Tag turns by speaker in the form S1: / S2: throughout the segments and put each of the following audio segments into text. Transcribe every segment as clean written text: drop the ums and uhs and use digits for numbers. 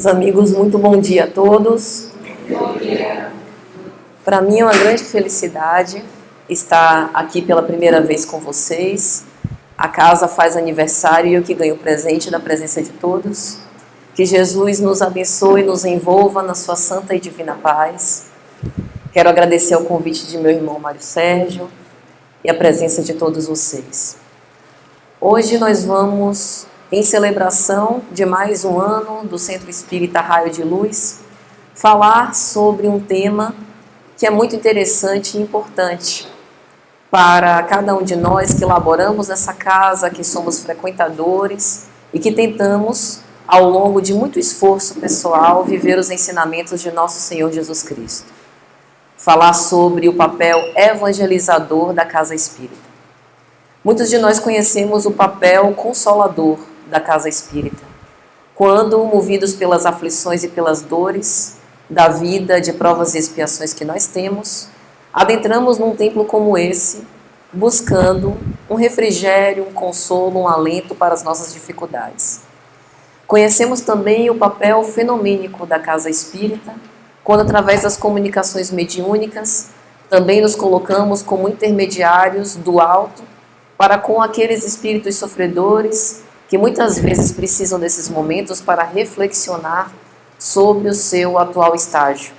S1: Meus amigos, muito bom dia a todos.
S2: Bom dia.
S1: Para mim é uma grande felicidade estar aqui pela primeira vez com vocês. A casa faz aniversário e eu que ganho o presente da presença de todos. Que Jesus nos abençoe e nos envolva na sua santa e divina paz. Quero agradecer o convite de meu irmão Mário Sérgio e a presença de todos vocês. Hoje nós vamos, em celebração de mais um ano do Centro Espírita Raio de Luz, falar sobre um tema que é muito interessante e importante para cada um de nós que laboramos nessa casa, que somos frequentadores e que tentamos, ao longo de muito esforço pessoal, viver os ensinamentos de nosso Senhor Jesus Cristo. Falar sobre o papel evangelizador da Casa Espírita. Muitos de nós conhecemos o papel consolador da Casa Espírita, quando, movidos pelas aflições e pelas dores da vida, de provas e expiações que nós temos, adentramos num templo como esse, buscando um refrigério, um consolo, um alento para as nossas dificuldades. Conhecemos também o papel fenomênico da Casa Espírita, quando, através das comunicações mediúnicas, também nos colocamos como intermediários do alto para com aqueles espíritos sofredores que muitas vezes precisam desses momentos para reflexionar sobre o seu atual estágio.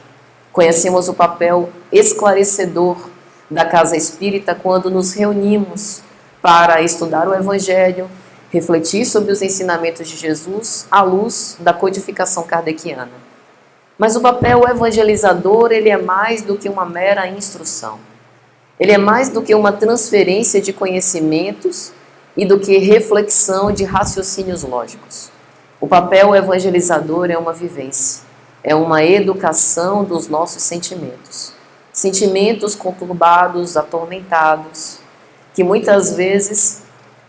S1: Conhecemos o papel esclarecedor da Casa Espírita quando nos reunimos para estudar o Evangelho, refletir sobre os ensinamentos de Jesus à luz da codificação kardeciana. Mas o papel evangelizador, ele é mais do que uma mera instrução. Ele é mais do que uma transferência de conhecimentos e do que reflexão de raciocínios lógicos. O papel evangelizador é uma vivência, é uma educação dos nossos sentimentos. Sentimentos conturbados, atormentados, que muitas vezes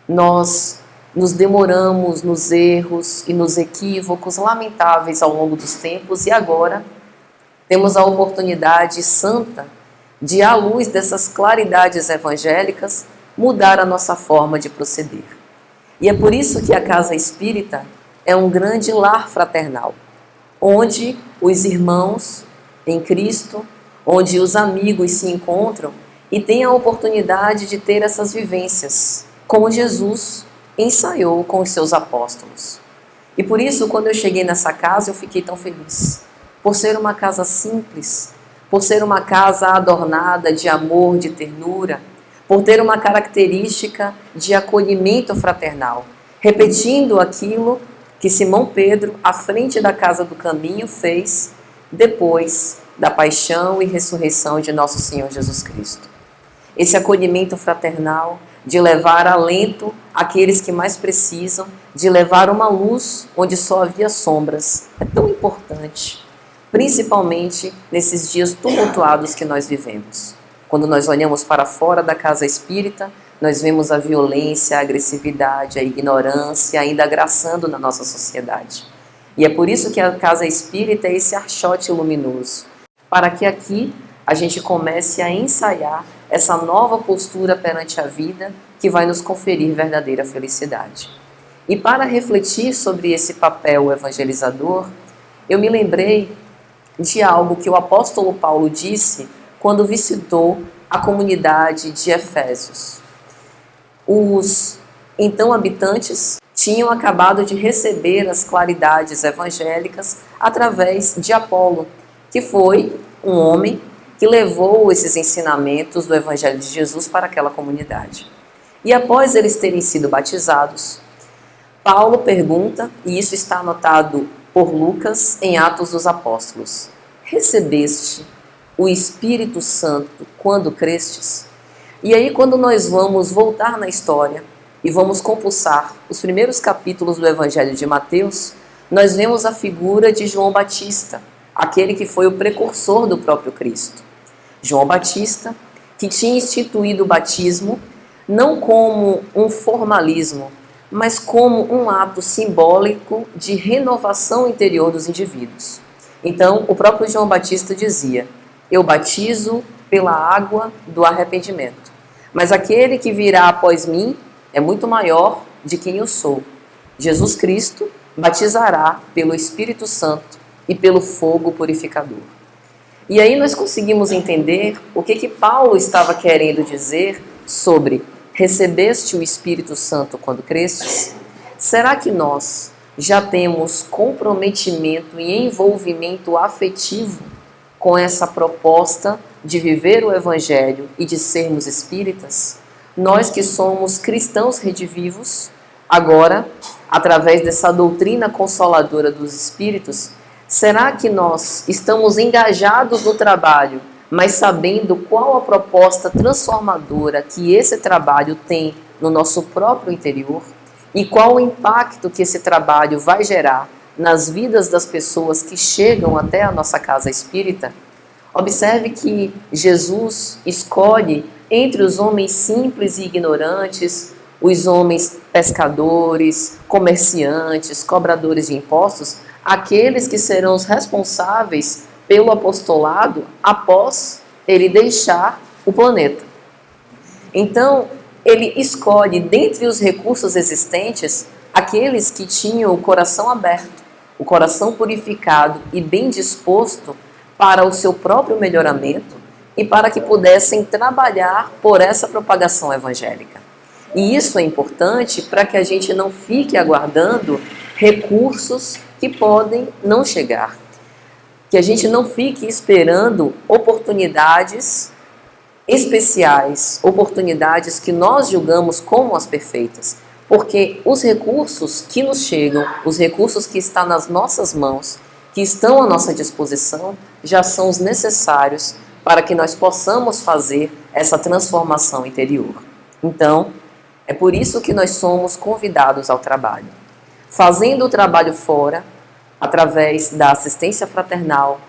S1: nós nos demoramos nos erros e nos equívocos lamentáveis ao longo dos tempos e agora temos a oportunidade santa de, à luz dessas claridades evangélicas, mudar a nossa forma de proceder. E é por isso que a Casa Espírita é um grande lar fraternal, onde os irmãos em Cristo, onde os amigos se encontram e têm a oportunidade de ter essas vivências, como Jesus ensaiou com os seus apóstolos. E por isso, quando eu cheguei nessa casa, eu fiquei tão feliz, por ser uma casa simples, por ser uma casa adornada de amor, de ternura, por ter uma característica de acolhimento fraternal, repetindo aquilo que Simão Pedro, à frente da Casa do Caminho, fez depois da paixão e ressurreição de nosso Senhor Jesus Cristo. Esse acolhimento fraternal de levar alento àqueles que mais precisam, de levar uma luz onde só havia sombras, é tão importante. Principalmente nesses dias tumultuados que nós vivemos. Quando nós olhamos para fora da Casa Espírita, nós vemos a violência, a agressividade, a ignorância ainda agraçando na nossa sociedade. E é por isso que a Casa Espírita é esse archote luminoso, para que aqui a gente comece a ensaiar essa nova postura perante a vida que vai nos conferir verdadeira felicidade. E para refletir sobre esse papel evangelizador, eu me lembrei de algo que o apóstolo Paulo disse quando visitou a comunidade de Efésios. Os então habitantes tinham acabado de receber as claridades evangélicas através de Apolo, que foi um homem que levou esses ensinamentos do Evangelho de Jesus para aquela comunidade. E após eles terem sido batizados, Paulo pergunta, e isso está anotado por Lucas em Atos dos Apóstolos: recebeste o Espírito Santo quando crestes? E aí, quando nós vamos voltar na história e vamos compulsar os primeiros capítulos do Evangelho de Mateus, nós vemos a figura de João Batista, aquele que foi o precursor do próprio Cristo. João Batista, que tinha instituído o batismo não como um formalismo, mas como um ato simbólico de renovação interior dos indivíduos. Então, o próprio João Batista dizia: eu batizo pela água do arrependimento, mas aquele que virá após mim é muito maior de quem eu sou. Jesus Cristo batizará pelo Espírito Santo e pelo fogo purificador. E aí nós conseguimos entender o que Paulo estava querendo dizer sobre recebeste o Espírito Santo quando crestes? Será que nós já temos comprometimento e envolvimento afetivo com essa proposta de viver o Evangelho e de sermos espíritas? Nós que somos cristãos redivivos, agora, através dessa doutrina consoladora dos Espíritos, será que nós estamos engajados no trabalho, mas sabendo qual a proposta transformadora que esse trabalho tem no nosso próprio interior? E qual o impacto que esse trabalho vai gerar nas vidas das pessoas que chegam até a nossa casa espírita? Observe que Jesus escolhe entre os homens simples e ignorantes, os homens pescadores, comerciantes, cobradores de impostos, aqueles que serão os responsáveis pelo apostolado após ele deixar o planeta. Então, ele escolhe, dentre os recursos existentes, aqueles que tinham o coração aberto, o coração purificado e bem disposto para o seu próprio melhoramento e para que pudessem trabalhar por essa propagação evangélica. E isso é importante para que a gente não fique aguardando recursos que podem não chegar. Que a gente não fique esperando oportunidades especiais, oportunidades que nós julgamos como as perfeitas. Porque os recursos que nos chegam, os recursos que estão nas nossas mãos, que estão à nossa disposição, já são os necessários para que nós possamos fazer essa transformação interior. Então, é por isso que nós somos convidados ao trabalho. Fazendo o trabalho fora, através da assistência fraternal,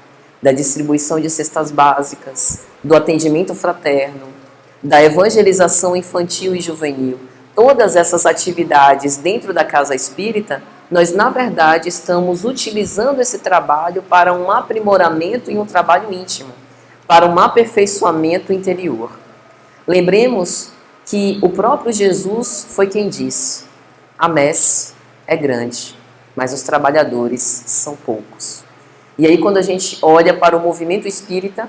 S1: da distribuição de cestas básicas, do atendimento fraterno, da evangelização infantil e juvenil, todas essas atividades dentro da casa espírita, nós na verdade estamos utilizando esse trabalho para um aprimoramento e um trabalho íntimo, para um aperfeiçoamento interior. Lembremos que o próprio Jesus foi quem disse: a messe é grande, mas os trabalhadores são poucos. E aí quando a gente olha para o movimento espírita,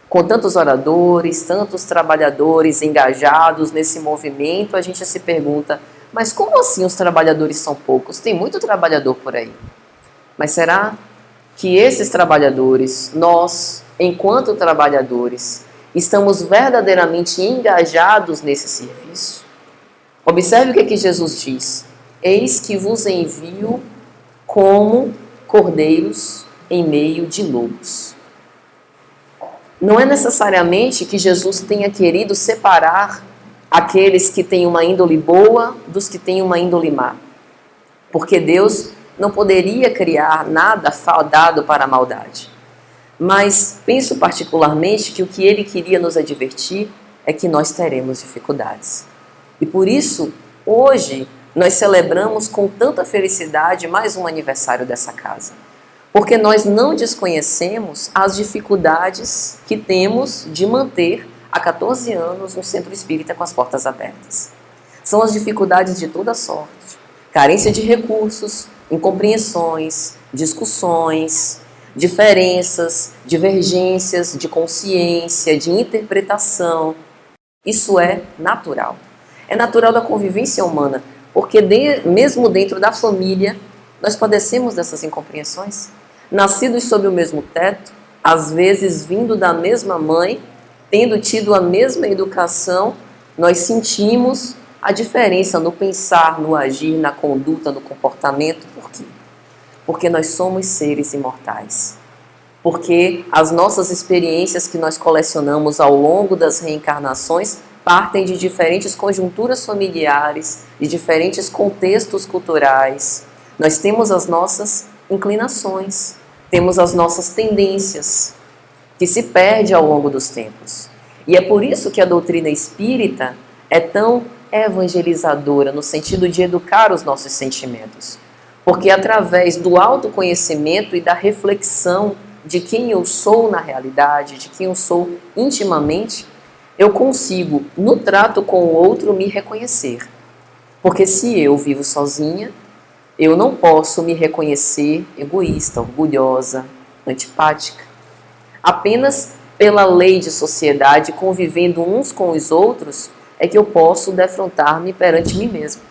S1: com tantos oradores, tantos trabalhadores engajados nesse movimento, a gente se pergunta, mas como assim os trabalhadores são poucos? Tem muito trabalhador por aí. Mas será que esses trabalhadores, nós, enquanto trabalhadores, estamos verdadeiramente engajados nesse serviço? Observe o que Jesus diz: eis que vos envio como cordeiros em meio de lobos. Não é necessariamente que Jesus tenha querido separar aqueles que têm uma índole boa dos que têm uma índole má. Porque Deus não poderia criar nada fadado para a maldade. Mas penso particularmente que o que ele queria nos advertir é que nós teremos dificuldades. E por isso, hoje, nós celebramos com tanta felicidade mais um aniversário dessa casa. Porque nós não desconhecemos as dificuldades que temos de manter há 14 anos um centro espírita com as portas abertas. São as dificuldades de toda sorte. Carência de recursos, incompreensões, discussões, diferenças, divergências de consciência, de interpretação. Isso é natural. É natural da convivência humana, porque mesmo dentro da família, nós padecemos dessas incompreensões. Nascidos sob o mesmo teto, às vezes vindo da mesma mãe, tendo tido a mesma educação, nós sentimos a diferença no pensar, no agir, na conduta, no comportamento. Por quê? Porque nós somos seres imortais. Porque as nossas experiências que nós colecionamos ao longo das reencarnações partem de diferentes conjunturas familiares, de diferentes contextos culturais. Nós temos as nossas inclinações, temos as nossas tendências, que se perdem ao longo dos tempos. E é por isso que a doutrina espírita é tão evangelizadora, no sentido de educar os nossos sentimentos. Porque através do autoconhecimento e da reflexão de quem eu sou na realidade, de quem eu sou intimamente, eu consigo, no trato com o outro, me reconhecer. Porque se eu vivo sozinha, Eu não posso me reconhecer egoísta, orgulhosa, antipática. Apenas pela lei de sociedade, convivendo uns com os outros, é que eu posso defrontar-me perante mim mesmo.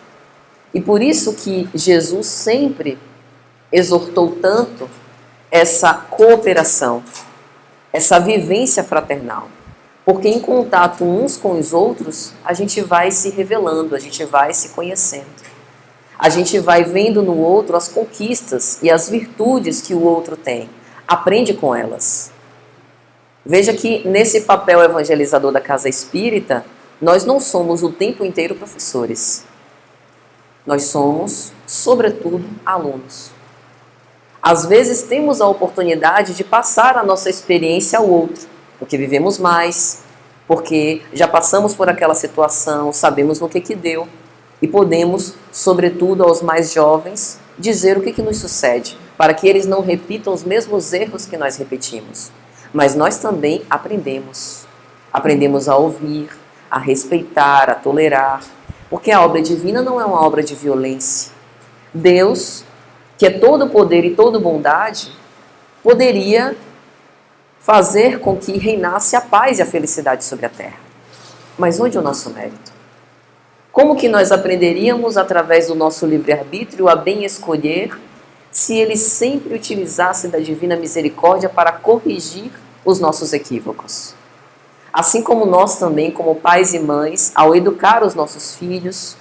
S1: E por isso que Jesus sempre exortou tanto essa cooperação, essa vivência fraternal. Porque em contato uns com os outros, a gente vai se revelando, a gente vai se conhecendo. A gente vai vendo no outro as conquistas e as virtudes que o outro tem. Aprende com elas. Veja que nesse papel evangelizador da Casa Espírita, nós não somos o tempo inteiro professores. Nós somos, sobretudo, alunos. Às vezes temos a oportunidade de passar a nossa experiência ao outro, porque vivemos mais, porque já passamos por aquela situação, sabemos no que deu, e podemos, sobretudo aos mais jovens, dizer o que nos sucede, para que eles não repitam os mesmos erros que nós repetimos. Mas nós também aprendemos. Aprendemos a ouvir, a respeitar, a tolerar, porque a obra divina não é uma obra de violência. Deus, que é todo poder e toda bondade, poderia fazer com que reinasse a paz e a felicidade sobre a terra. Mas onde é o nosso mérito? Como que nós aprenderíamos, através do nosso livre-arbítrio, a bem escolher, se ele sempre utilizasse da divina misericórdia para corrigir os nossos equívocos? Assim como nós também, como pais e mães, ao educar os nossos filhos,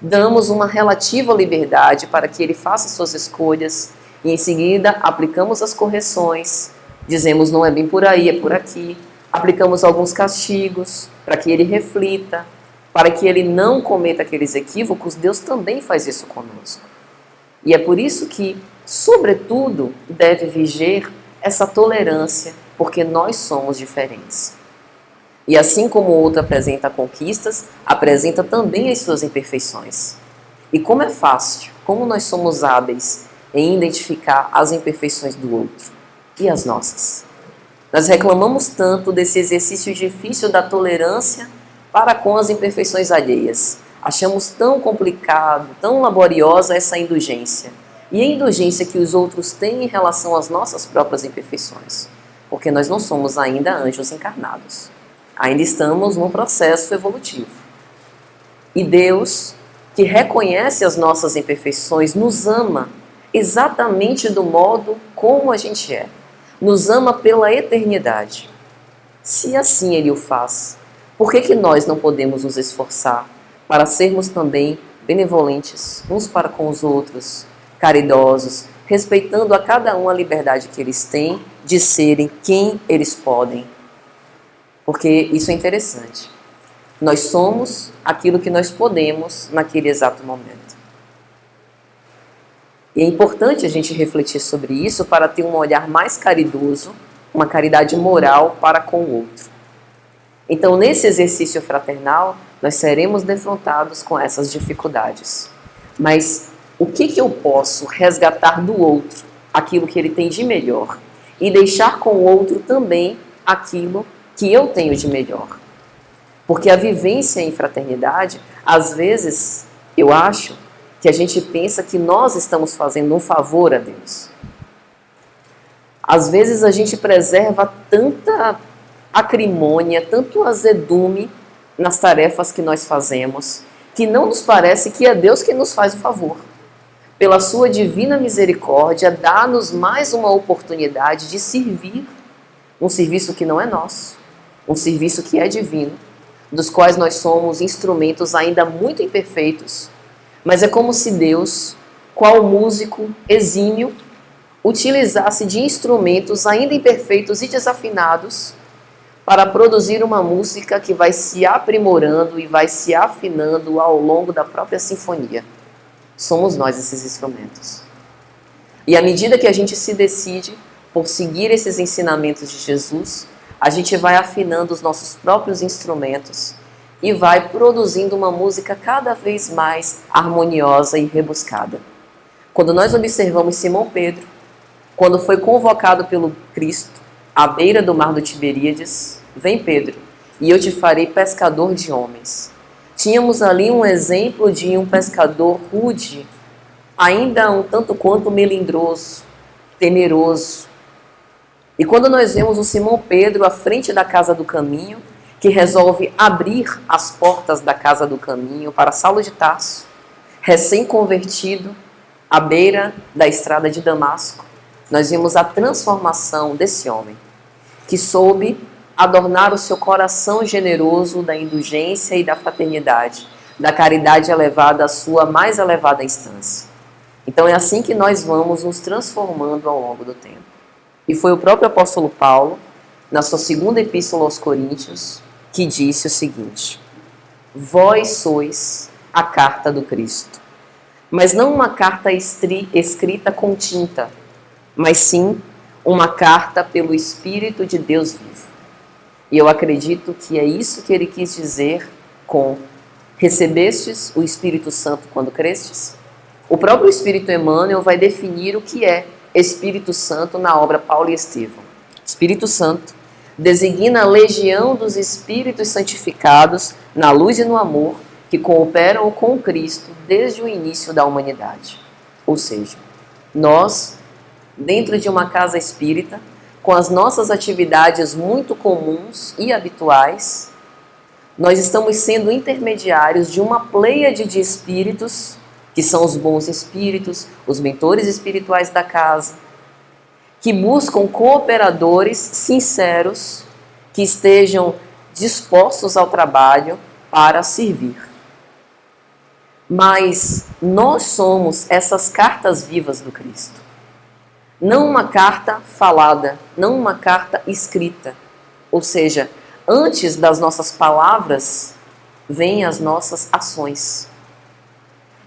S1: damos uma relativa liberdade para que ele faça suas escolhas e em seguida aplicamos as correções, dizemos não é bem por aí, é por aqui, aplicamos alguns castigos para que ele reflita, para que ele não cometa aqueles equívocos. Deus também faz isso conosco. E é por isso que, sobretudo, deve viger essa tolerância, porque nós somos diferentes. E assim como o outro apresenta conquistas, apresenta também as suas imperfeições. E como é fácil, como nós somos hábeis em identificar as imperfeições do outro e as nossas. Nós reclamamos tanto desse exercício difícil da tolerância para com as imperfeições alheias. Achamos tão complicado, tão laboriosa essa indulgência. E a indulgência que os outros têm em relação às nossas próprias imperfeições. Porque nós não somos ainda anjos encarnados. Ainda estamos num processo evolutivo. E Deus, que reconhece as nossas imperfeições, nos ama exatamente do modo como a gente é. Nos ama pela eternidade. Se assim Ele o faz, por que nós não podemos nos esforçar para sermos também benevolentes uns para com os outros, caridosos, respeitando a cada um a liberdade que eles têm de serem quem eles podem? Porque isso é interessante. Nós somos aquilo que nós podemos naquele exato momento. E é importante a gente refletir sobre isso para ter um olhar mais caridoso, uma caridade moral para com o outro. Então, nesse exercício fraternal, nós seremos defrontados com essas dificuldades. Mas o que eu posso resgatar do outro, aquilo que ele tem de melhor, e deixar com o outro também aquilo que eu tenho de melhor? Porque a vivência em fraternidade, às vezes, eu acho que a gente pensa que nós estamos fazendo um favor a Deus. Às vezes a gente preserva tanta acrimônia, tanto azedume nas tarefas que nós fazemos, que não nos parece que é Deus quem nos faz o favor. Pela sua divina misericórdia, dá-nos mais uma oportunidade de servir um serviço que não é nosso, um serviço que é divino, dos quais nós somos instrumentos ainda muito imperfeitos, mas é como se Deus, qual músico exímio, utilizasse de instrumentos ainda imperfeitos e desafinados para produzir uma música que vai se aprimorando e vai se afinando ao longo da própria sinfonia. Somos nós esses instrumentos. E à medida que a gente se decide por seguir esses ensinamentos de Jesus, a gente vai afinando os nossos próprios instrumentos e vai produzindo uma música cada vez mais harmoniosa e rebuscada. Quando nós observamos Simão Pedro, quando foi convocado pelo Cristo à beira do mar do Tiberíades, vem Pedro, e eu te farei pescador de homens. Tínhamos ali um exemplo de um pescador rude, ainda um tanto quanto melindroso, temeroso. E quando nós vemos o Simão Pedro à frente da casa do caminho, que resolve abrir as portas da casa do caminho para Saulo de Tarso, recém-convertido, à beira da estrada de Damasco, nós vimos a transformação desse homem, que soube adornar o seu coração generoso da indulgência e da fraternidade, da caridade elevada à sua mais elevada instância. Então é assim que nós vamos nos transformando ao longo do tempo. E foi o próprio apóstolo Paulo, na sua segunda epístola aos Coríntios, que disse o seguinte: vós sois a carta do Cristo, mas não uma carta escrita com tinta, mas sim uma carta pelo Espírito de Deus vivo. E eu acredito que é isso que ele quis dizer com recebestes o Espírito Santo quando crestes? O próprio Espírito Emmanuel vai definir o que é Espírito Santo na obra Paulo e Estevão. Espírito Santo designa a legião dos espíritos santificados na luz e no amor que cooperam com Cristo desde o início da humanidade. Ou seja, nós, dentro de uma casa espírita, com as nossas atividades muito comuns e habituais, nós estamos sendo intermediários de uma pleiade de espíritos, que são os bons espíritos, os mentores espirituais da casa, que buscam cooperadores sinceros, que estejam dispostos ao trabalho para servir. Mas nós somos essas cartas vivas do Cristo. Não uma carta falada, não uma carta escrita. Ou seja, antes das nossas palavras, vêm as nossas ações.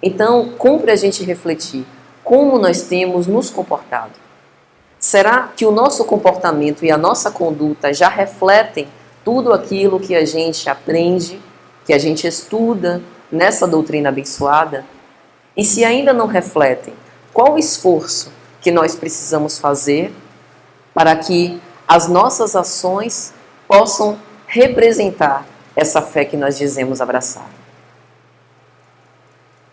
S1: Então, cumpre a gente refletir como nós temos nos comportado. Será que o nosso comportamento e a nossa conduta já refletem tudo aquilo que a gente aprende, que a gente estuda nessa doutrina abençoada? E se ainda não refletem, qual o esforço que nós precisamos fazer para que as nossas ações possam representar essa fé que nós dizemos abraçar?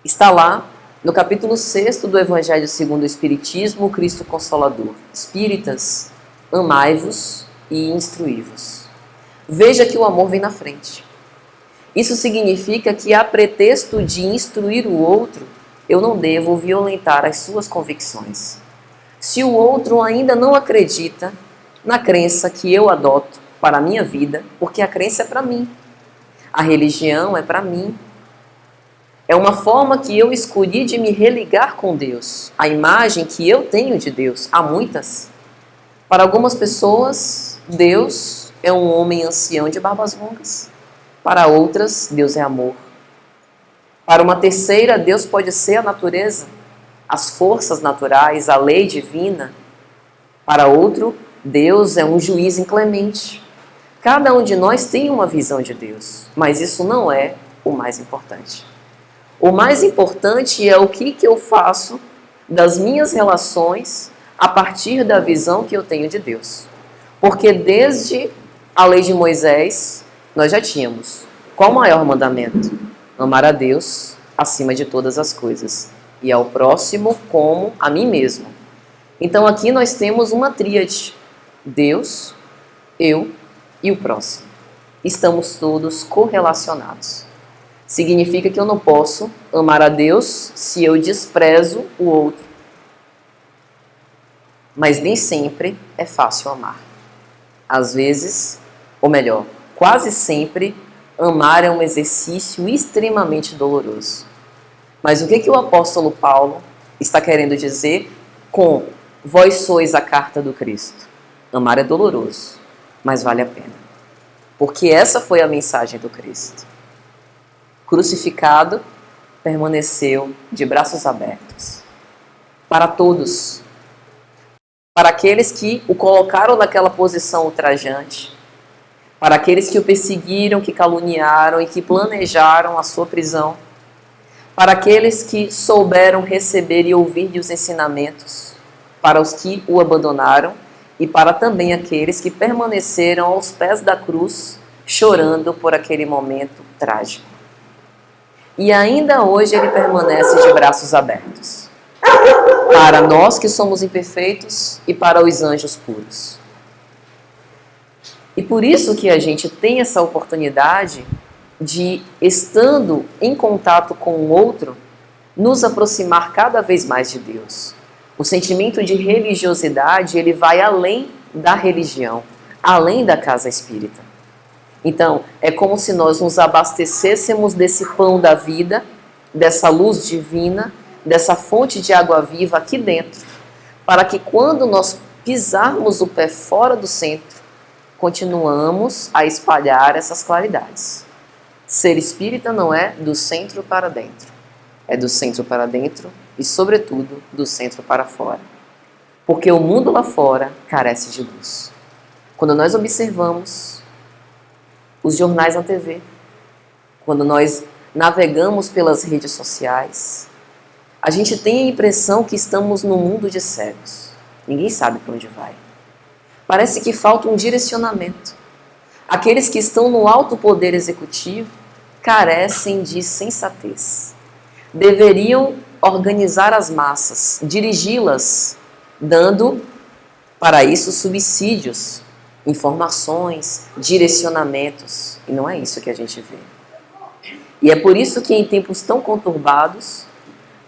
S1: Está lá no capítulo 6 do Evangelho segundo o Espiritismo, o Cristo Consolador. Espíritas, amai-vos e instruí-vos. Veja que o amor vem na frente. Isso significa que, a pretexto de instruir o outro, eu não devo violentar as suas convicções. Se o outro ainda não acredita na crença que eu adoto para a minha vida, porque a crença é para mim, a religião é para mim, é uma forma que eu escolhi de me religar com Deus, a imagem que eu tenho de Deus. Há muitas. Para algumas pessoas, Deus é um homem ancião de barbas longas. Para outras, Deus é amor. Para uma terceira, Deus pode ser a natureza, as forças naturais, a lei divina. Para outro, Deus é um juiz inclemente. Cada um de nós tem uma visão de Deus, mas isso não é o mais importante. O mais importante é o que eu faço das minhas relações a partir da visão que eu tenho de Deus. Porque desde a lei de Moisés, nós já tínhamos. Qual o maior mandamento? Amar a Deus acima de todas as coisas e ao próximo como a mim mesmo. Então aqui nós temos uma tríade: Deus, eu e o próximo. Estamos todos correlacionados. Significa que eu não posso amar a Deus se eu desprezo o outro. Mas nem sempre é fácil amar. Às vezes, ou melhor, quase sempre, amar é um exercício extremamente doloroso. Mas o que o apóstolo Paulo está querendo dizer com vós sois a carta do Cristo? Amar é doloroso, mas vale a pena. Porque essa foi a mensagem do Cristo. Crucificado, permaneceu de braços abertos. Para todos. Para aqueles que o colocaram naquela posição ultrajante. Para aqueles que o perseguiram, que caluniaram e que planejaram a sua prisão. Para aqueles que souberam receber e ouvir os ensinamentos. Para os que o abandonaram. E para também aqueles que permaneceram aos pés da cruz, chorando por aquele momento trágico. E ainda hoje ele permanece de braços abertos. para nós que somos imperfeitos e para os anjos puros. E por isso que a gente tem essa oportunidade de, estando em contato com o outro, nos aproximar cada vez mais de Deus. O sentimento de religiosidade, ele vai além da religião, além da casa espírita. Então, é como se nós nos abastecêssemos desse pão da vida, dessa luz divina, dessa fonte de água viva aqui dentro, para que quando nós pisarmos o pé fora do centro, continuamos a espalhar essas claridades. Ser espírita não é do centro para dentro, é do centro para dentro e, sobretudo, do centro para fora. Porque o mundo lá fora carece de luz. Quando nós observamos os jornais na TV, quando nós navegamos pelas redes sociais, a gente tem a impressão que estamos num mundo de cegos. Ninguém sabe para onde vai. Parece que falta um direcionamento. Aqueles que estão no alto poder executivo carecem de sensatez. Deveriam organizar as massas, dirigi-las, dando para isso subsídios, informações, direcionamentos. E não é isso que a gente vê. E é por isso que em tempos tão conturbados,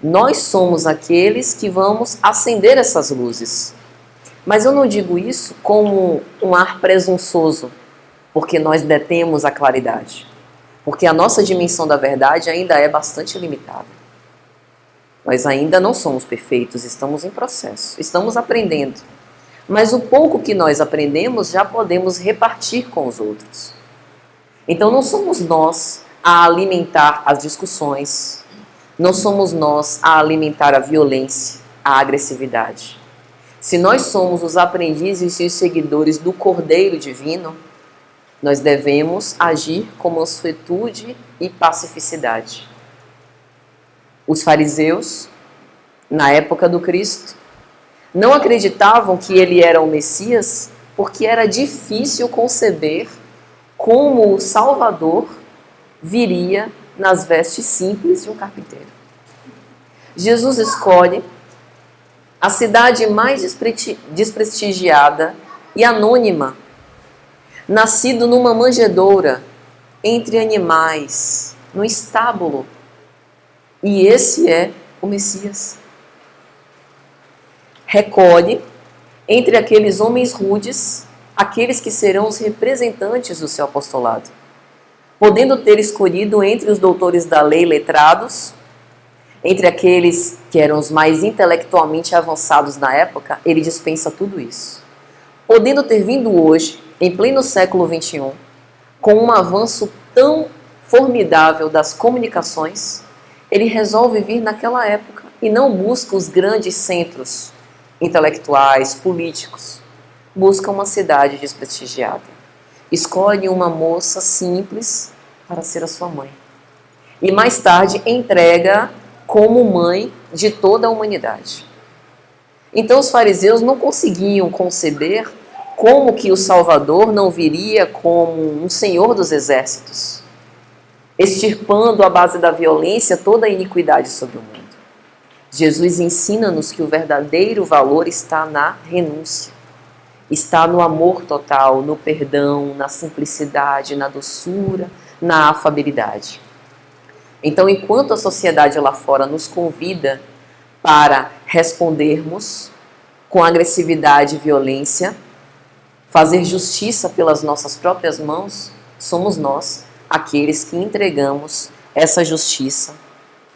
S1: nós somos aqueles que vamos acender essas luzes. Mas eu não digo isso como um ar presunçoso, porque nós detemos a claridade. Porque a nossa dimensão da verdade ainda é bastante limitada. Nós ainda não somos perfeitos, estamos em processo, estamos aprendendo. Mas o pouco que nós aprendemos já podemos repartir com os outros. Então não somos nós a alimentar as discussões, não somos nós a alimentar a violência, a agressividade. Se nós somos os aprendizes e os seguidores do Cordeiro Divino, nós devemos agir com mansuetude e pacificidade. Os fariseus, na época do Cristo, não acreditavam que ele era o Messias porque era difícil conceber como o Salvador viria nas vestes simples de um carpinteiro. Jesus escolhe a cidade mais desprestigiada e anônima, nascido numa manjedoura, entre animais, no estábulo. E esse é o Messias. Recolhe entre aqueles homens rudes, aqueles que serão os representantes do seu apostolado. Podendo ter escolhido entre os doutores da lei letrados, entre aqueles que eram os mais intelectualmente avançados na época, ele dispensa tudo isso. Podendo ter vindo hoje, em pleno século XXI, com um avanço tão formidável das comunicações, ele resolve vir naquela época e não busca os grandes centros intelectuais, políticos. Busca uma cidade desprestigiada. Escolhe uma moça simples para ser a sua mãe. E mais tarde entrega como mãe de toda a humanidade. Então os fariseus não conseguiam conceber como que o Salvador não viria como um senhor dos exércitos, extirpando à base da violência toda a iniquidade sobre o mundo. Jesus ensina-nos que o verdadeiro valor está na renúncia, está no amor total, no perdão, na simplicidade, na doçura, na afabilidade. Então, enquanto a sociedade lá fora nos convida para respondermos com agressividade e violência, fazer justiça pelas nossas próprias mãos, somos nós aqueles que entregamos essa justiça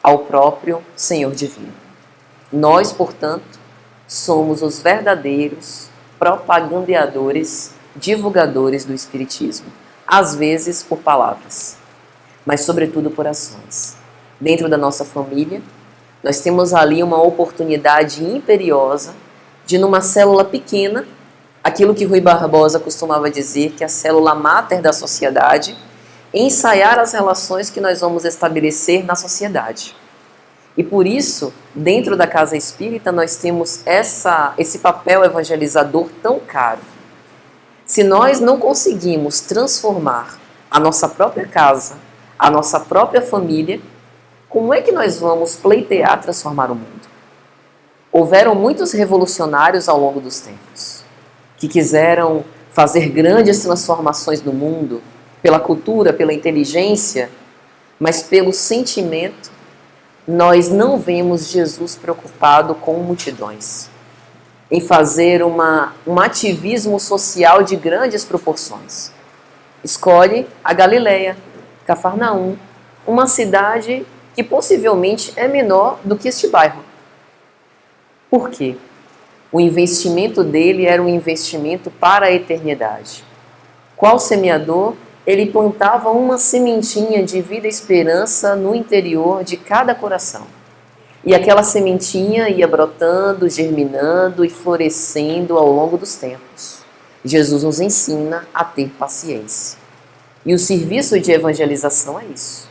S1: ao próprio Senhor Divino. Nós, portanto, somos os verdadeiros propagandeadores, divulgadores do Espiritismo, às vezes por palavras, mas sobretudo por ações. Dentro da nossa família, nós temos ali uma oportunidade imperiosa de, numa célula pequena, aquilo que Rui Barbosa costumava dizer, que é a célula máter da sociedade, ensaiar as relações que nós vamos estabelecer na sociedade. E por isso, dentro da Casa Espírita, nós temos esse papel evangelizador tão caro. Se nós não conseguimos transformar a nossa própria casa, a nossa própria família, como é que nós vamos pleitear transformar o mundo? Houveram muitos revolucionários ao longo dos tempos, que quiseram fazer grandes transformações no mundo, pela cultura, pela inteligência, mas pelo sentimento, nós não vemos Jesus preocupado com multidões, em fazer um ativismo social de grandes proporções. Escolhe a Galileia, Cafarnaum, uma cidade que possivelmente é menor do que este bairro. Por quê? O investimento dele era um investimento para a eternidade. Qual semeador? Ele plantava uma sementinha de vida e esperança no interior de cada coração. E aquela sementinha ia brotando, germinando e florescendo ao longo dos tempos. Jesus nos ensina a ter paciência. E o serviço de evangelização é isso.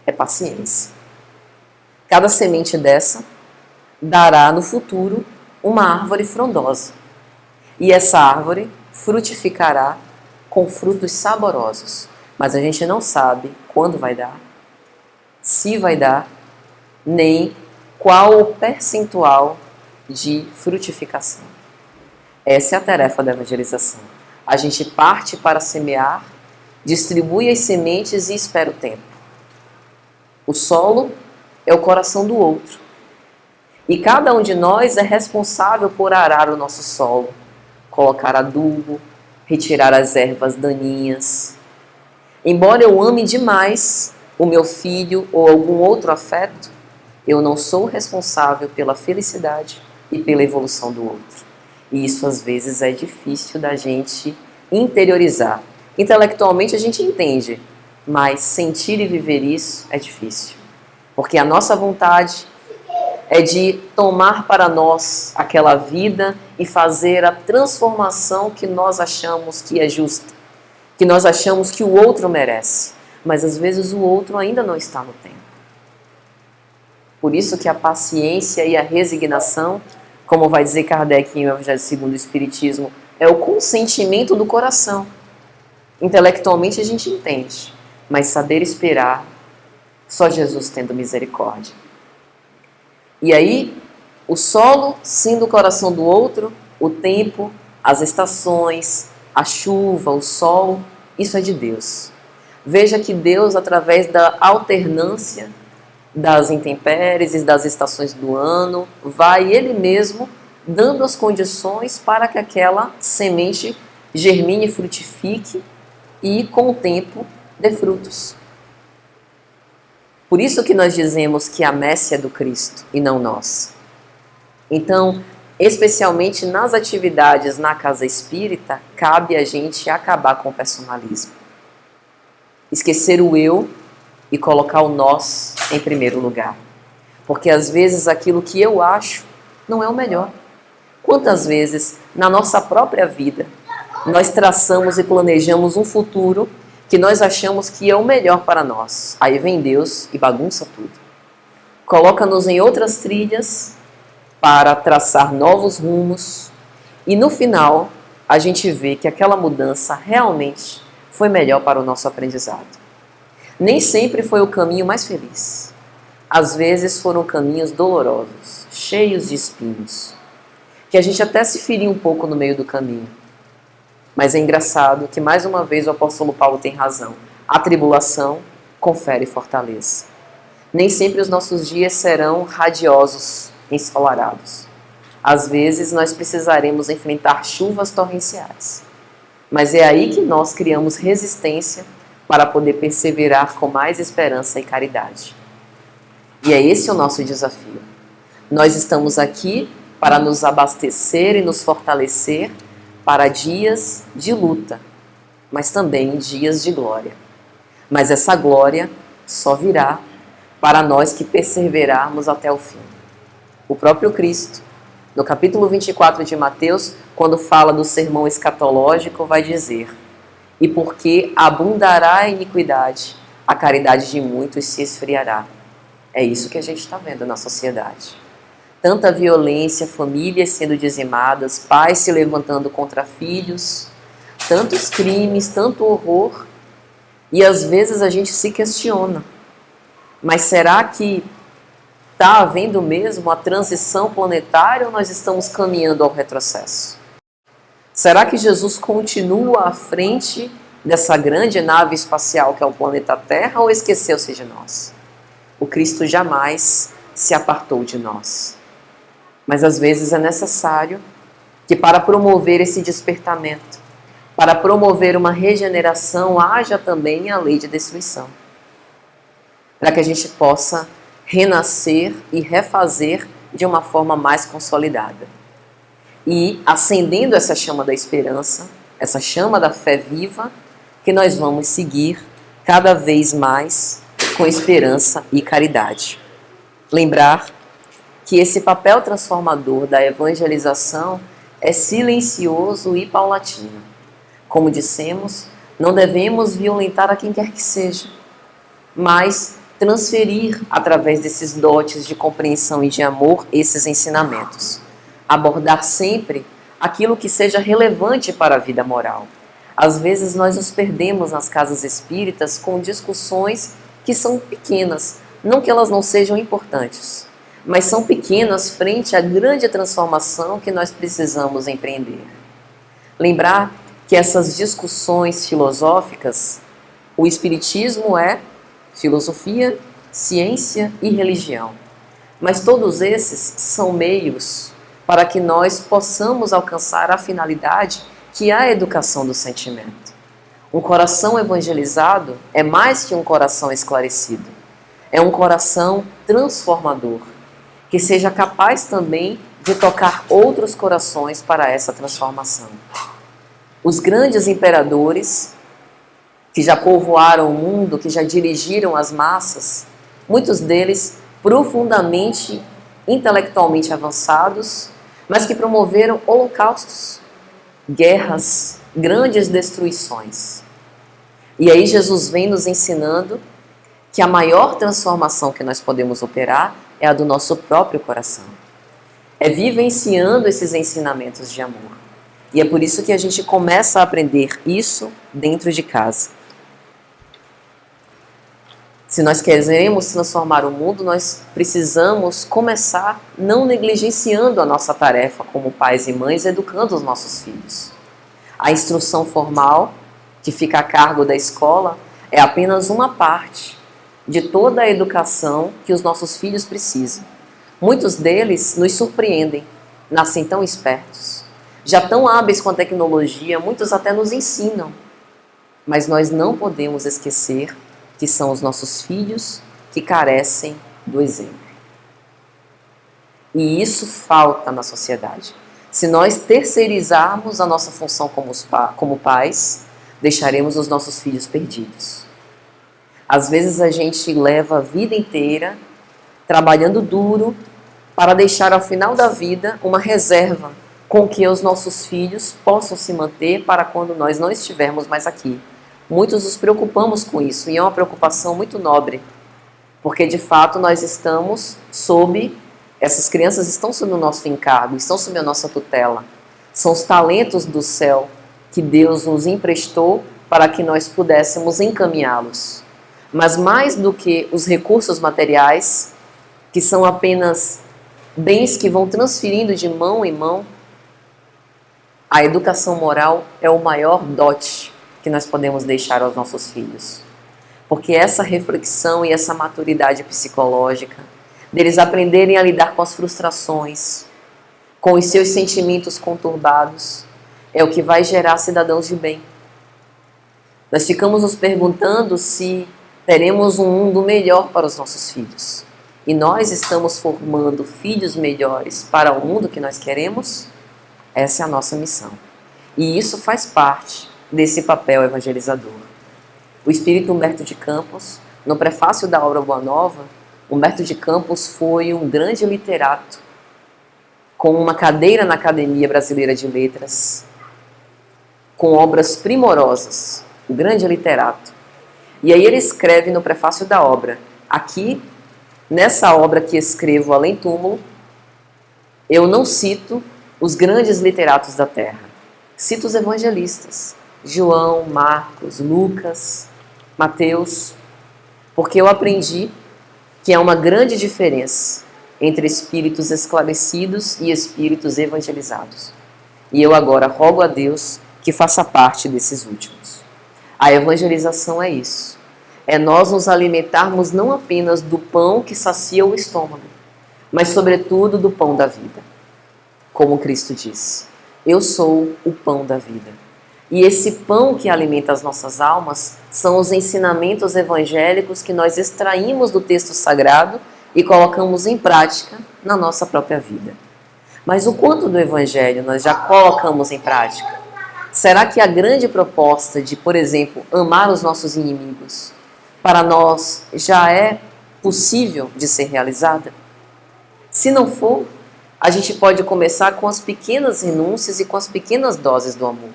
S1: É paciência. Cada semente dessa dará no futuro uma árvore frondosa. E essa árvore frutificará com frutos saborosos. Mas a gente não sabe quando vai dar, se vai dar, nem qual o percentual de frutificação. Essa é a tarefa da evangelização. A gente parte para semear, distribui as sementes e espera o tempo. O solo é o coração do outro. E cada um de nós é responsável por arar o nosso solo, colocar adubo, retirar as ervas daninhas. Embora eu ame demais o meu filho ou algum outro afeto, eu não sou responsável pela felicidade e pela evolução do outro. E isso às vezes é difícil da gente interiorizar. Intelectualmente a gente entende, mas sentir e viver isso é difícil. Porque a nossa vontade é de tomar para nós aquela vida e fazer a transformação que nós achamos que é justa, que nós achamos que o outro merece. Mas às vezes o outro ainda não está no tempo. Por isso que a paciência e a resignação, como vai dizer Kardec em O Evangelho segundo o Espiritismo, é o consentimento do coração. Intelectualmente a gente entende, mas saber esperar, só Jesus tendo misericórdia. E aí, o solo sendo o coração do outro, o tempo, as estações, a chuva, o sol, isso é de Deus. Veja que Deus, através da alternância das intempéries e das estações do ano, vai Ele mesmo dando as condições para que aquela semente germine e frutifique e, com o tempo, dê frutos. Por isso que nós dizemos que a messe é do Cristo e não nós. Então, especialmente nas atividades na casa espírita, cabe a gente acabar com o personalismo. Esquecer o eu e colocar o nós em primeiro lugar. Porque às vezes aquilo que eu acho não é o melhor. Quantas vezes na nossa própria vida nós traçamos e planejamos um futuro que nós achamos que é o melhor para nós. Aí vem Deus e bagunça tudo. Coloca-nos em outras trilhas para traçar novos rumos e no final a gente vê que aquela mudança realmente foi melhor para o nosso aprendizado. Nem sempre foi o caminho mais feliz. Às vezes foram caminhos dolorosos, cheios de espinhos, que a gente até se feriu um pouco no meio do caminho. Mas é engraçado que mais uma vez o apóstolo Paulo tem razão. A tribulação confere fortaleza. Nem sempre os nossos dias serão radiosos, ensolarados. Às vezes nós precisaremos enfrentar chuvas torrenciais. Mas é aí que nós criamos resistência para poder perseverar com mais esperança e caridade. E é esse o nosso desafio. Nós estamos aqui para nos abastecer e nos fortalecer para dias de luta, mas também dias de glória. Mas essa glória só virá para nós que perseverarmos até o fim. O próprio Cristo, no capítulo 24 de Mateus, quando fala do sermão escatológico, vai dizer: e porque abundará a iniquidade, a caridade de muitos se esfriará. É isso que a gente está vendo na sociedade. Tanta violência, famílias sendo dizimadas, pais se levantando contra filhos, tantos crimes, tanto horror. E às vezes a gente se questiona, mas será que Está havendo mesmo a transição planetária ou nós estamos caminhando ao retrocesso? Será que Jesus continua à frente dessa grande nave espacial que é o planeta Terra ou esqueceu-se de nós? O Cristo jamais se apartou de nós. Mas às vezes é necessário que para promover esse despertamento, para promover uma regeneração, haja também a lei de destruição. Para que a gente possa renascer e refazer de uma forma mais consolidada. E acendendo essa chama da esperança, essa chama da fé viva, que nós vamos seguir cada vez mais com esperança e caridade. Lembrar que esse papel transformador da evangelização é silencioso e paulatino. Como dissemos, não devemos violentar a quem quer que seja, mas transferir através desses dotes de compreensão e de amor esses ensinamentos. Abordar sempre aquilo que seja relevante para a vida moral. Às vezes nós nos perdemos nas casas espíritas com discussões que são pequenas, não que elas não sejam importantes, mas são pequenas frente à grande transformação que nós precisamos empreender. Lembrar que essas discussões filosóficas, o Espiritismo é filosofia, ciência e religião, mas todos esses são meios para que nós possamos alcançar a finalidade que é a educação do sentimento. Um coração evangelizado é mais que um coração esclarecido, é um coração transformador, que seja capaz também de tocar outros corações para essa transformação. Os grandes imperadores que já povoaram o mundo, que já dirigiram as massas, muitos deles profundamente intelectualmente avançados, mas que promoveram holocaustos, guerras, grandes destruições. E aí Jesus vem nos ensinando que a maior transformação que nós podemos operar é a do nosso próprio coração. É vivenciando esses ensinamentos de amor. E é por isso que a gente começa a aprender isso dentro de casa. Se nós queremos transformar o mundo, nós precisamos começar não negligenciando a nossa tarefa como pais e mães, educando os nossos filhos. A instrução formal, que fica a cargo da escola, é apenas uma parte de toda a educação que os nossos filhos precisam. Muitos deles nos surpreendem, nascem tão espertos, já tão hábeis com a tecnologia, muitos até nos ensinam. Mas nós não podemos esquecer que são os nossos filhos que carecem do exemplo. E isso falta na sociedade. Se nós terceirizarmos a nossa função como pais, deixaremos os nossos filhos perdidos. Às vezes a gente leva a vida inteira trabalhando duro para deixar ao final da vida uma reserva com que os nossos filhos possam se manter para quando nós não estivermos mais aqui. Muitos nos preocupamos com isso e é uma preocupação muito nobre, porque de fato nós estamos essas crianças estão sob o nosso encargo, estão sob a nossa tutela. São os talentos do céu que Deus nos emprestou para que nós pudéssemos encaminhá-los. Mas mais do que os recursos materiais, que são apenas bens que vão transferindo de mão em mão, a educação moral é o maior dote que nós podemos deixar aos nossos filhos. Porque essa reflexão e essa maturidade psicológica, deles aprenderem a lidar com as frustrações, com os seus sentimentos conturbados, é o que vai gerar cidadãos de bem. Nós ficamos nos perguntando se teremos um mundo melhor para os nossos filhos. E nós estamos formando filhos melhores para o mundo que nós queremos? Essa é a nossa missão. E isso faz parte desse papel evangelizador. O espírito Humberto de Campos, no prefácio da obra Boa Nova, Humberto de Campos foi um grande literato, com uma cadeira na Academia Brasileira de Letras, com obras primorosas, um grande literato. E aí ele escreve no prefácio da obra: aqui, nessa obra que escrevo além túmulo, eu não cito os grandes literatos da terra, cito os evangelistas, João, Marcos, Lucas, Mateus, porque eu aprendi que há uma grande diferença entre espíritos esclarecidos e espíritos evangelizados. E eu agora rogo a Deus que faça parte desses últimos. A evangelização é isso. É nós nos alimentarmos não apenas do pão que sacia o estômago, mas sobretudo do pão da vida. Como Cristo disse, eu sou o pão da vida. E esse pão que alimenta as nossas almas são os ensinamentos evangélicos que nós extraímos do texto sagrado e colocamos em prática na nossa própria vida. Mas o quanto do evangelho nós já colocamos em prática? Será que a grande proposta de, por exemplo, amar os nossos inimigos, para nós já é possível de ser realizada? Se não for, a gente pode começar com as pequenas renúncias e com as pequenas doses do amor.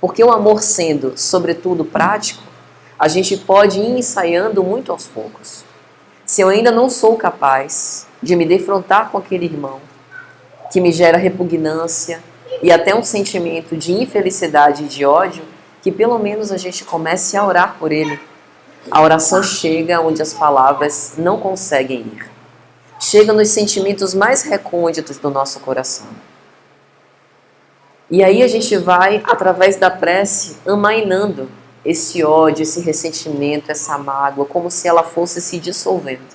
S1: Porque o amor sendo, sobretudo, prático, a gente pode ir ensaiando muito aos poucos. Se eu ainda não sou capaz de me defrontar com aquele irmão que me gera repugnância e até um sentimento de infelicidade e de ódio, que pelo menos a gente comece a orar por ele. A oração chega onde as palavras não conseguem ir. Chega nos sentimentos mais recônditos do nosso coração. E aí a gente vai, através da prece, amainando esse ódio, esse ressentimento, essa mágoa, como se ela fosse se dissolvendo.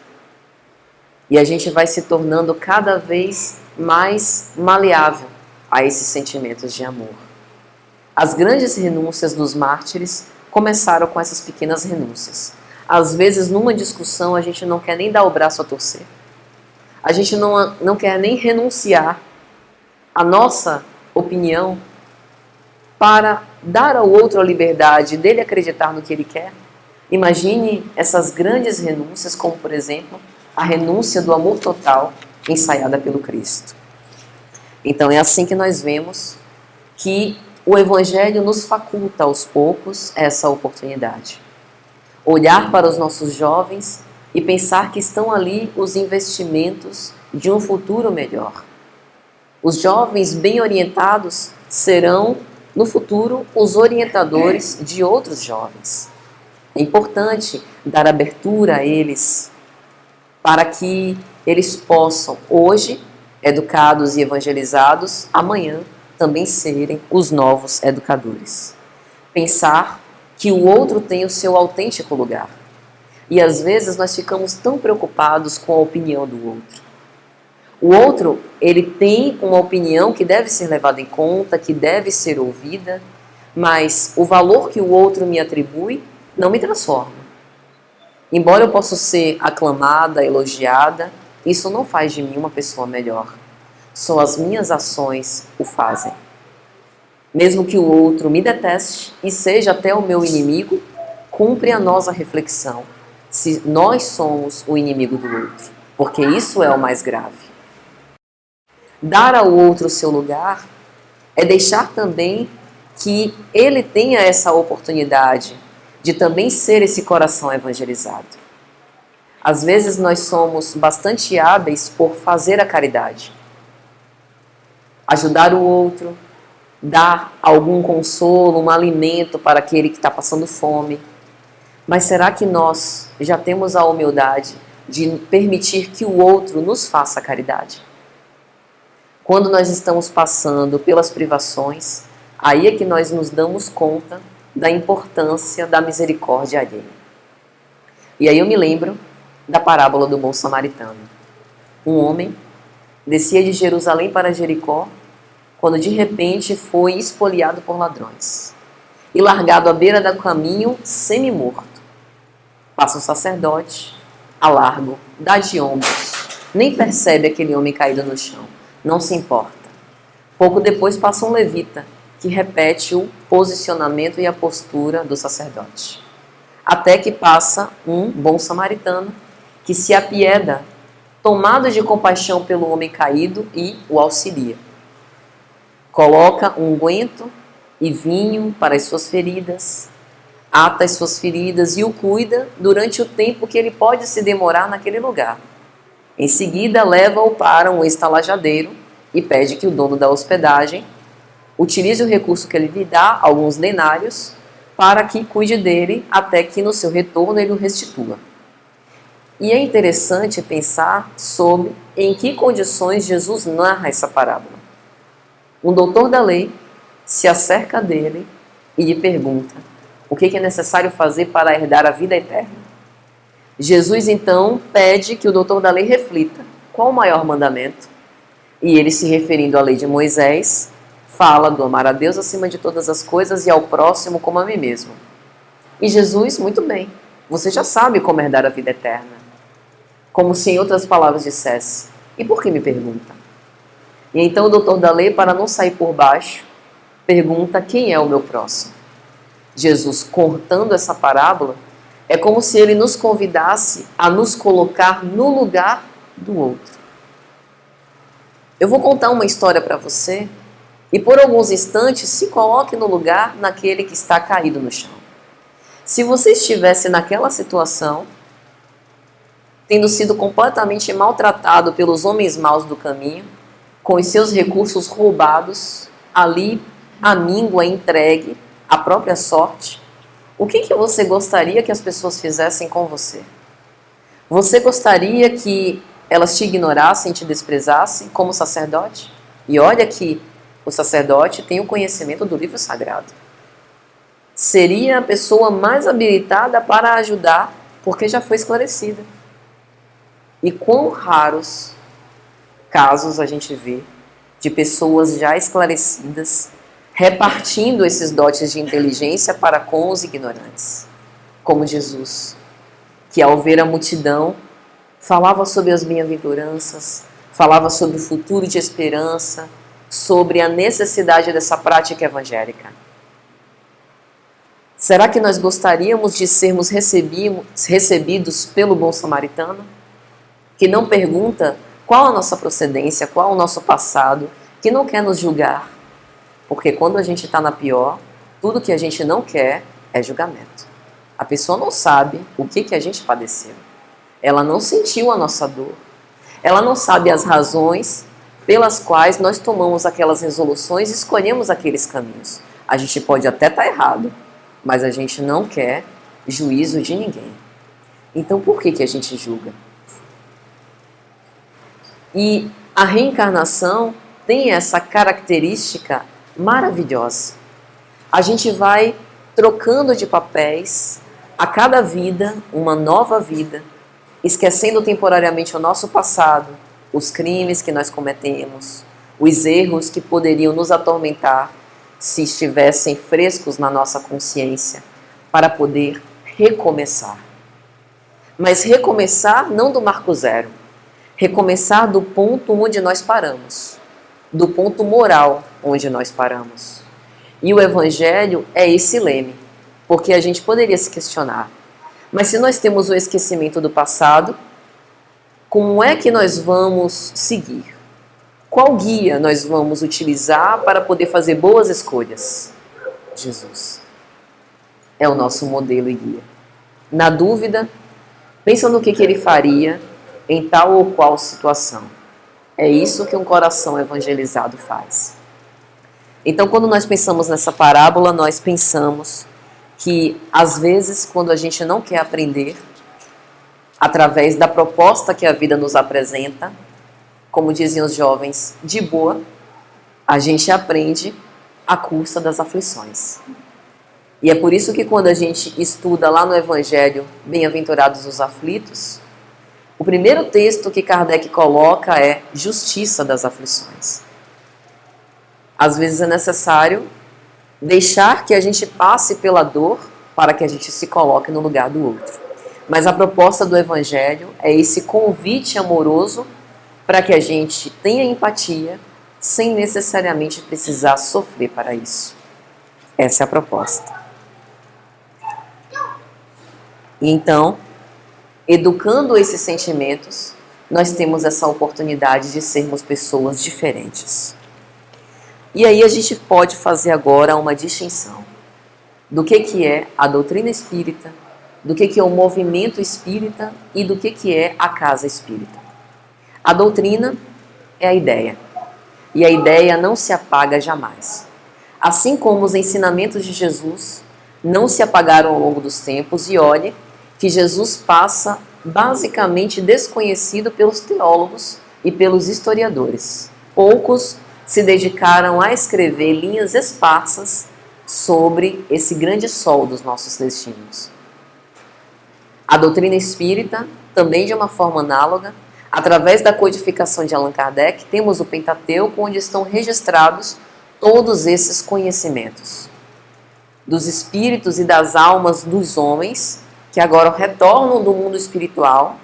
S1: E a gente vai se tornando cada vez mais maleável a esses sentimentos de amor. As grandes renúncias dos mártires começaram com essas pequenas renúncias. Às vezes, numa discussão, a gente não quer nem dar o braço a torcer. A gente não quer nem renunciar à nossa opinião para dar ao outro a liberdade dele acreditar no que ele quer. Imagine essas grandes renúncias, como, por exemplo, a renúncia do amor total ensaiada pelo Cristo. Então, é assim que nós vemos que o Evangelho nos faculta aos poucos essa oportunidade. Olhar para os nossos jovens e pensar que estão ali os investimentos de um futuro melhor. Os jovens bem orientados serão, no futuro, os orientadores de outros jovens. É importante dar abertura a eles para que eles possam, hoje, educados e evangelizados, amanhã também serem os novos educadores. Pensar que o outro tem o seu autêntico lugar. E às vezes nós ficamos tão preocupados com a opinião do outro. O outro, ele tem uma opinião que deve ser levada em conta, que deve ser ouvida, mas o valor que o outro me atribui não me transforma. Embora eu possa ser aclamada, elogiada, isso não faz de mim uma pessoa melhor. Só as minhas ações o fazem. Mesmo que o outro me deteste e seja até o meu inimigo, cumpre a nós a reflexão se nós somos o inimigo do outro, porque isso é o mais grave. Dar ao outro o seu lugar é deixar também que ele tenha essa oportunidade de também ser esse coração evangelizado. Às vezes nós somos bastante hábeis por fazer a caridade. Ajudar o outro, dar algum consolo, um alimento para aquele que está passando fome. Mas será que nós já temos a humildade de permitir que o outro nos faça caridade? Quando nós estamos passando pelas privações, aí é que nós nos damos conta da importância da misericórdia alheia. E aí eu me lembro da parábola do bom samaritano. Um homem descia de Jerusalém para Jericó, quando de repente foi espoliado por ladrões e largado à beira do caminho semi-morto. Passa o sacerdote, a largo, dá de ombros, nem percebe aquele homem caído no chão, não se importa. Pouco depois passa um levita, que repete o posicionamento e a postura do sacerdote. Até que passa um bom samaritano, que se apieda, tomado de compaixão pelo homem caído e o auxilia. Coloca unguento e vinho para as suas feridas, ata as suas feridas e o cuida durante o tempo que ele pode se demorar naquele lugar. Em seguida, leva-o para um estalajadeiro e pede que o dono da hospedagem utilize o recurso que ele lhe dá, alguns denários, para que cuide dele até que no seu retorno ele o restitua. E é interessante pensar sobre em que condições Jesus narra essa parábola. Um doutor da lei se acerca dele e lhe pergunta o que é necessário fazer para herdar a vida eterna. Jesus então pede que o doutor da lei reflita qual o maior mandamento. E ele, se referindo à lei de Moisés, fala do amar a Deus acima de todas as coisas e ao próximo como a mim mesmo. E Jesus, muito bem, você já sabe como herdar a vida eterna. Como se em outras palavras dissesse, e por que me pergunta? E então o doutor da lei, para não sair por baixo, pergunta quem é o meu próximo. Jesus, cortando essa parábola, é como se ele nos convidasse a nos colocar no lugar do outro. Eu vou contar uma história para você e por alguns instantes se coloque no lugar naquele que está caído no chão. Se você estivesse naquela situação, tendo sido completamente maltratado pelos homens maus do caminho, com os seus recursos roubados, ali à míngua entregue, à própria sorte, o que você gostaria que as pessoas fizessem com você? Você gostaria que elas te ignorassem, te desprezassem como sacerdote? E olha que o sacerdote tem o conhecimento do livro sagrado. Seria a pessoa mais habilitada para ajudar, porque já foi esclarecida. E quão raros casos a gente vê de pessoas já esclarecidas repartindo esses dotes de inteligência para com os ignorantes, como Jesus, que ao ver a multidão falava sobre as bem-aventuranças, falava sobre o futuro de esperança, sobre a necessidade dessa prática evangélica. Será que nós gostaríamos de sermos recebidos pelo bom samaritano? Que não pergunta qual a nossa procedência, qual o nosso passado, que não quer nos julgar. Porque quando a gente está na pior, tudo que a gente não quer é julgamento. A pessoa não sabe o que a gente padeceu. Ela não sentiu a nossa dor. Ela não sabe as razões pelas quais nós tomamos aquelas resoluções e escolhemos aqueles caminhos. A gente pode até estar errado, mas a gente não quer juízo de ninguém. Então por que a gente julga? E a reencarnação tem essa característica maravilhosa. A gente vai trocando de papéis, a cada vida, uma nova vida, esquecendo temporariamente o nosso passado, os crimes que nós cometemos, os erros que poderiam nos atormentar se estivessem frescos na nossa consciência, para poder recomeçar. Mas recomeçar não do marco zero, recomeçar do ponto onde nós paramos, do ponto moral onde nós paramos. E o Evangelho é esse leme, porque a gente poderia se questionar, mas se nós temos o esquecimento do passado, como é que nós vamos seguir? Qual guia nós vamos utilizar para poder fazer boas escolhas? Jesus é o nosso modelo e guia. Na dúvida, pensa no que ele faria em tal ou qual situação. É isso que um coração evangelizado faz. Então, quando nós pensamos nessa parábola, nós pensamos que, às vezes, quando a gente não quer aprender, através da proposta que a vida nos apresenta, como diziam os jovens, de boa, a gente aprende à custa das aflições. E é por isso que quando a gente estuda lá no Evangelho, Bem-aventurados os aflitos, o primeiro texto que Kardec coloca é justiça das aflições. Às vezes é necessário deixar que a gente passe pela dor para que a gente se coloque no lugar do outro. Mas a proposta do Evangelho é esse convite amoroso para que a gente tenha empatia sem necessariamente precisar sofrer para isso. Essa é a proposta. E então, educando esses sentimentos, nós temos essa oportunidade de sermos pessoas diferentes. E aí a gente pode fazer agora uma distinção do que é a doutrina espírita, do que é o movimento espírita e do que é a casa espírita. A doutrina é a ideia, e a ideia não se apaga jamais. Assim como os ensinamentos de Jesus não se apagaram ao longo dos tempos, e olhe que Jesus passa basicamente desconhecido pelos teólogos e pelos historiadores. Poucos se dedicaram a escrever linhas esparsas sobre esse grande sol dos nossos destinos. A doutrina espírita, também de uma forma análoga, através da codificação de Allan Kardec, temos o Pentateuco, onde estão registrados todos esses conhecimentos dos espíritos e das almas dos homens, que agora retornam do mundo espiritual,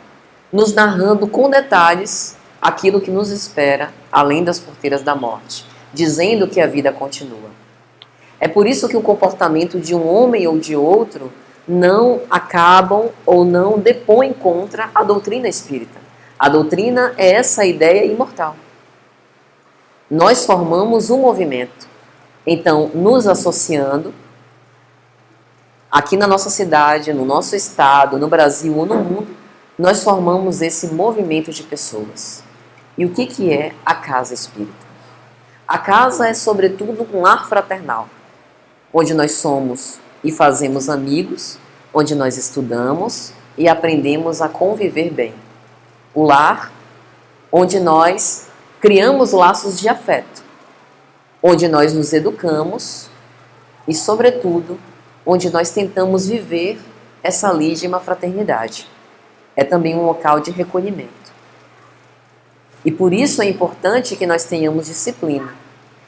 S1: nos narrando com detalhes aquilo que nos espera além das porteiras da morte, dizendo que a vida continua. É por isso que o comportamento de um homem ou de outro não acabam ou não depõem contra a doutrina espírita. A doutrina é essa ideia imortal. Nós formamos um movimento. Então, nos associando, aqui na nossa cidade, no nosso estado, no Brasil ou no mundo, nós formamos esse movimento de pessoas. E o que é a casa espírita? A casa é, sobretudo, um lar fraternal, onde nós somos e fazemos amigos, onde nós estudamos e aprendemos a conviver bem. O lar, onde nós criamos laços de afeto, onde nós nos educamos e, sobretudo, onde nós tentamos viver essa legítima fraternidade. É também um local de recolhimento. E por isso é importante que nós tenhamos disciplina.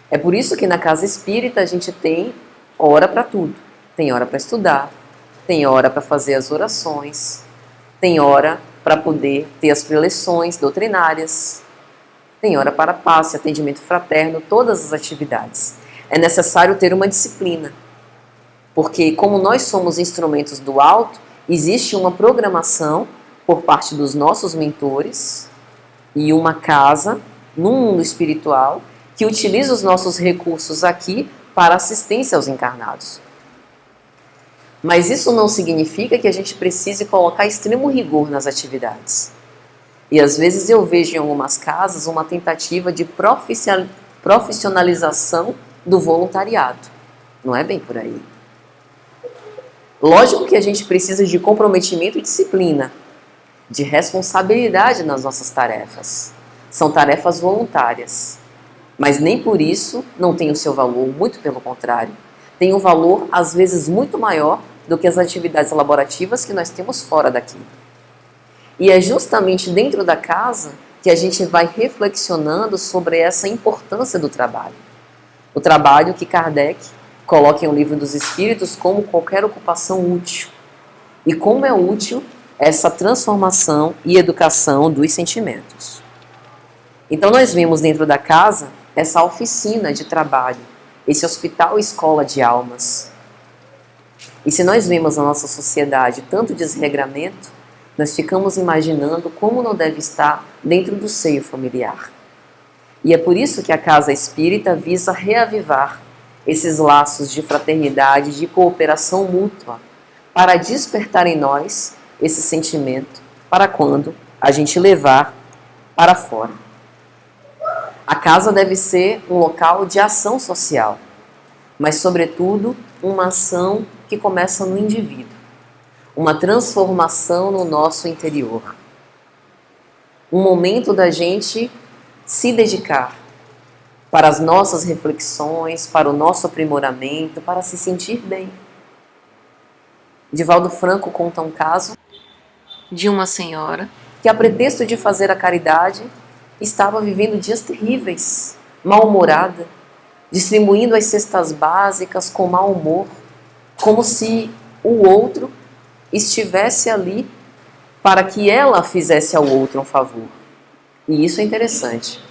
S1: É por isso que na casa espírita a gente tem hora para tudo. Tem hora para estudar, tem hora para fazer as orações, tem hora para poder ter as preleções doutrinárias, tem hora para passe, atendimento fraterno, todas as atividades. É necessário ter uma disciplina, porque como nós somos instrumentos do alto, existe uma programação por parte dos nossos mentores e uma casa no mundo espiritual que utiliza os nossos recursos aqui para assistência aos encarnados. Mas isso não significa que a gente precise colocar extremo rigor nas atividades. E às vezes eu vejo em algumas casas uma tentativa de profissionalização do voluntariado. Não é bem por aí. Lógico que a gente precisa de comprometimento e disciplina, de responsabilidade nas nossas tarefas. São tarefas voluntárias. Mas nem por isso não tem o seu valor, muito pelo contrário. Tem um valor, às vezes, muito maior do que as atividades laborativas que nós temos fora daqui. E é justamente dentro da casa que a gente vai reflexionando sobre essa importância do trabalho. O trabalho que Kardec coloca em O Livro dos Espíritos como qualquer ocupação útil. E como é útil essa transformação e educação dos sentimentos. Então nós vemos dentro da casa essa oficina de trabalho, esse hospital escola de almas. E se nós vemos na nossa sociedade tanto desregramento, nós ficamos imaginando como não deve estar dentro do seio familiar. E é por isso que a casa espírita visa reavivar esses laços de fraternidade, de cooperação mútua, para despertar em nós esse sentimento, para quando a gente levar para fora. A casa deve ser um local de ação social, mas, sobretudo, uma ação que começa no indivíduo, uma transformação no nosso interior. Um momento da gente se dedicar para as nossas reflexões, para o nosso aprimoramento, para se sentir bem. Divaldo Franco conta um caso de uma senhora que, a pretexto de fazer a caridade, estava vivendo dias terríveis, mal-humorada, distribuindo as cestas básicas com mau humor, como se o outro estivesse ali para que ela fizesse ao outro um favor. E isso é interessante,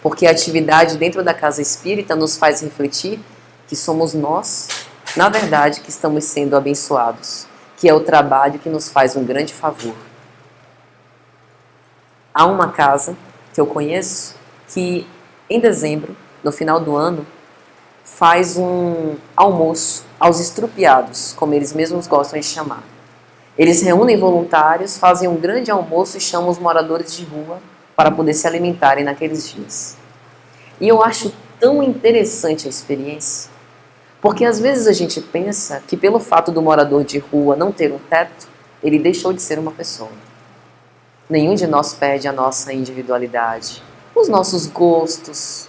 S1: porque a atividade dentro da casa espírita nos faz refletir que somos nós, na verdade, que estamos sendo abençoados, que é o trabalho que nos faz um grande favor. Há uma casa que eu conheço que, em dezembro, no final do ano, faz um almoço aos estrupiados, como eles mesmos gostam de chamar. Eles reúnem voluntários, fazem um grande almoço e chamam os moradores de rua para poder se alimentarem naqueles dias. E eu acho tão interessante a experiência, porque às vezes a gente pensa que pelo fato do morador de rua não ter um teto, ele deixou de ser uma pessoa. Nenhum de nós perde a nossa individualidade, os nossos gostos,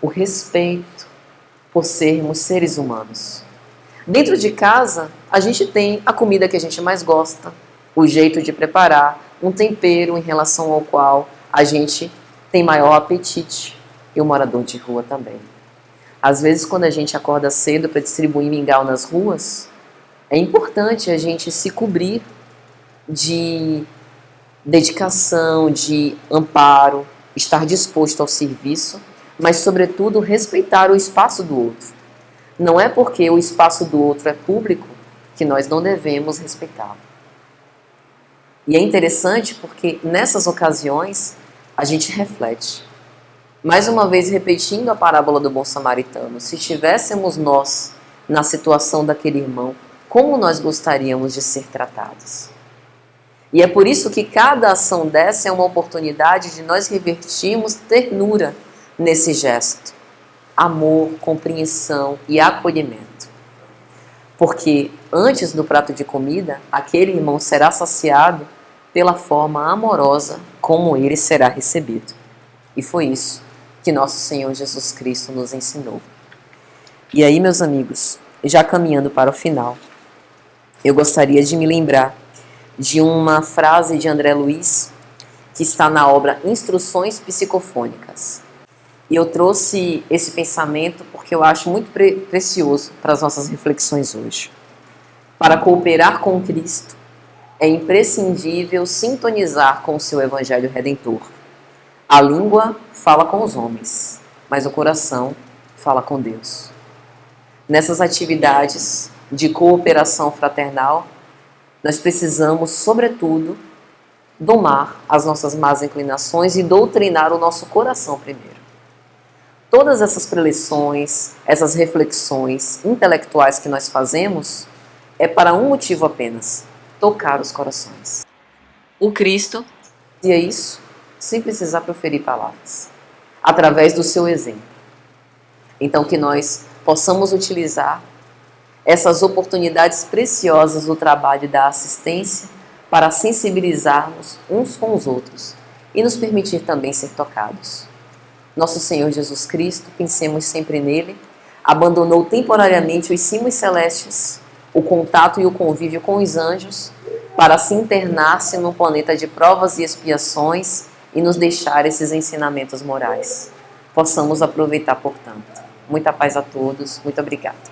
S1: o respeito por sermos seres humanos. Dentro de casa, a gente tem a comida que a gente mais gosta, o jeito de preparar, um tempero em relação ao qual a gente tem maior apetite, e o morador de rua também. Às vezes, quando a gente acorda cedo para distribuir mingau nas ruas, é importante a gente se cobrir de dedicação, de amparo, estar disposto ao serviço, mas, sobretudo, respeitar o espaço do outro. Não é porque o espaço do outro é público que nós não devemos respeitá-lo. E é interessante porque, nessas ocasiões, a gente reflete. Mais uma vez, repetindo a parábola do bom samaritano, se tivéssemos nós na situação daquele irmão, como nós gostaríamos de ser tratados? E é por isso que cada ação dessa é uma oportunidade de nós revertirmos ternura nesse gesto. Amor, compreensão e acolhimento. Porque antes do prato de comida, aquele irmão será saciado pela forma amorosa como ele será recebido. E foi isso que nosso Senhor Jesus Cristo nos ensinou. E aí, meus amigos, já caminhando para o final, eu gostaria de me lembrar de uma frase de André Luiz, que está na obra Instruções Psicofônicas. E eu trouxe esse pensamento porque eu acho muito precioso para as nossas reflexões hoje. Para cooperar com Cristo, é imprescindível sintonizar com o seu Evangelho Redentor. A língua fala com os homens, mas o coração fala com Deus. Nessas atividades de cooperação fraternal, nós precisamos, sobretudo, domar as nossas más inclinações e doutrinar o nosso coração primeiro. Todas essas preleções, essas reflexões intelectuais que nós fazemos, é para um motivo apenas: tocar os corações. O Cristo dizia isso sem precisar proferir palavras, através do seu exemplo. Então, que nós possamos utilizar essas oportunidades preciosas do trabalho e da assistência para sensibilizarmos uns com os outros e nos permitir também ser tocados. Nosso Senhor Jesus Cristo, pensemos sempre nele, abandonou temporariamente os cimos celestes, o contato e o convívio com os anjos, para se internar-se num planeta de provas e expiações e nos deixar esses ensinamentos morais. Possamos aproveitar, portanto. Muita paz a todos. Muito obrigada.